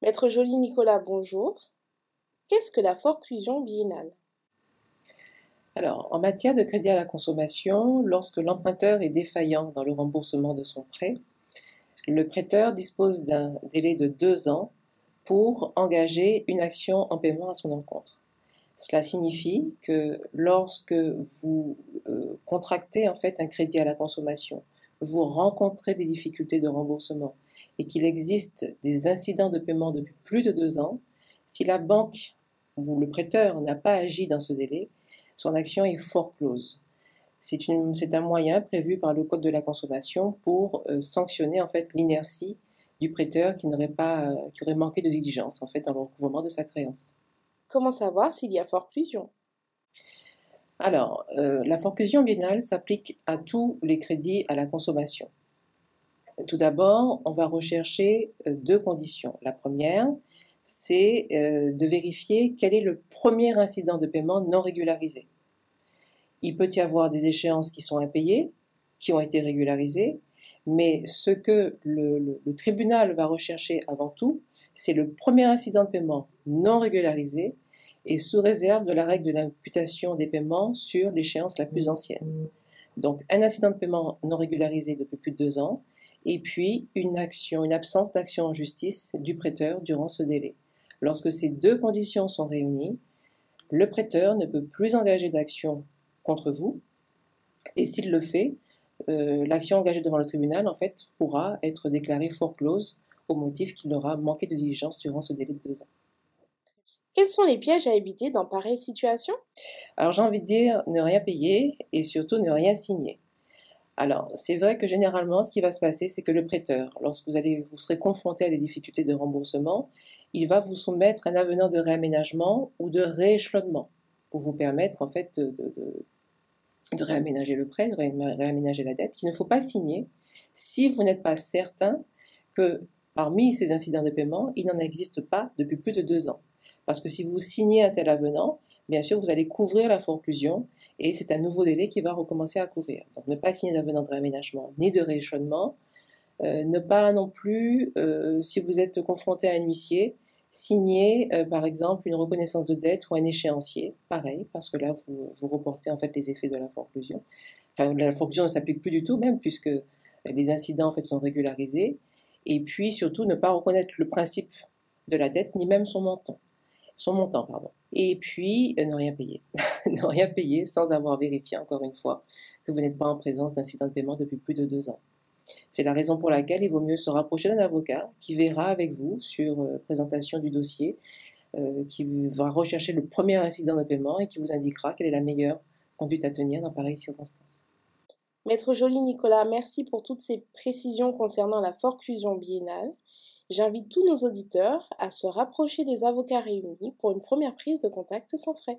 Maître Joly Nicolas, bonjour. Qu'est-ce que la forclusion biennale? Alors, en matière de crédit à la consommation, lorsque l'emprunteur est défaillant dans le remboursement de son prêt, le prêteur dispose d'un délai de 2 ans pour engager une action en paiement à son encontre. Cela signifie que lorsque vous contractez en fait un crédit à la consommation, vous rencontrez des difficultés de remboursement et qu'il existe des incidents de paiement depuis plus de 2 ans, si la banque ou le prêteur n'a pas agi dans ce délai, son action est foreclose. C'est un moyen prévu par le Code de la consommation pour sanctionner en fait l'inertie du prêteur qui aurait manqué de diligence en fait dans le recouvrement de sa créance. Comment savoir s'il y a forclusion? Alors, la forclusion biennale s'applique à tous les crédits à la consommation. Tout d'abord, on va rechercher 2 conditions. La première, c'est de vérifier quel est le premier incident de paiement non régularisé. Il peut y avoir des échéances qui sont impayées, qui ont été régularisées, mais ce que le tribunal va rechercher avant tout, c'est le premier incident de paiement non régularisé et sous réserve de la règle de l'imputation des paiements sur l'échéance la plus ancienne. Donc un incident de paiement non régularisé depuis plus de 2 ans, et puis une absence d'action en justice du prêteur durant ce délai. Lorsque ces 2 conditions sont réunies, le prêteur ne peut plus engager d'action contre vous, et s'il le fait, l'action engagée devant le tribunal en fait pourra être déclarée foreclose au motif qu'il aura manqué de diligence durant ce délai de 2 ans. Quels sont les pièges à éviter dans pareille situation? Alors j'ai envie de dire ne rien payer et surtout ne rien signer. Alors c'est vrai que généralement ce qui va se passer, c'est que le prêteur, lorsque vous serez confronté à des difficultés de remboursement, il va vous soumettre un avenant de réaménagement ou de rééchelonnement pour vous permettre en fait de réaménager le prêt, de réaménager la dette, qu'il ne faut pas signer si vous n'êtes pas certain que parmi ces incidents de paiement, il n'en existe pas depuis plus de 2 ans. Parce que si vous signez un tel avenant, bien sûr, vous allez couvrir la forclusion et c'est un nouveau délai qui va recommencer à courir. Donc ne pas signer d'avenant de réaménagement ni de rééchelonnement. Ne pas non plus, si vous êtes confronté à un huissier, signer par exemple une reconnaissance de dette ou un échéancier, pareil, parce que là vous reportez en fait les effets de la forclusion. Enfin, la forclusion ne s'applique plus du tout même puisque les incidents en fait sont régularisés. Et puis surtout ne pas reconnaître le principe de la dette ni même son montant. Et puis ne rien payer. Ne rien payer sans avoir vérifié encore une fois que vous n'êtes pas en présence d'incidents de paiement depuis plus de 2 ans. C'est la raison pour laquelle il vaut mieux se rapprocher d'un avocat qui verra avec vous sur présentation du dossier, qui va rechercher le premier incident de paiement et qui vous indiquera quelle est la meilleure conduite à tenir dans pareille circonstance. Maître Joly Nicolas, merci pour toutes ces précisions concernant la forclusion biennale. J'invite tous nos auditeurs à se rapprocher des avocats réunis pour une première prise de contact sans frais.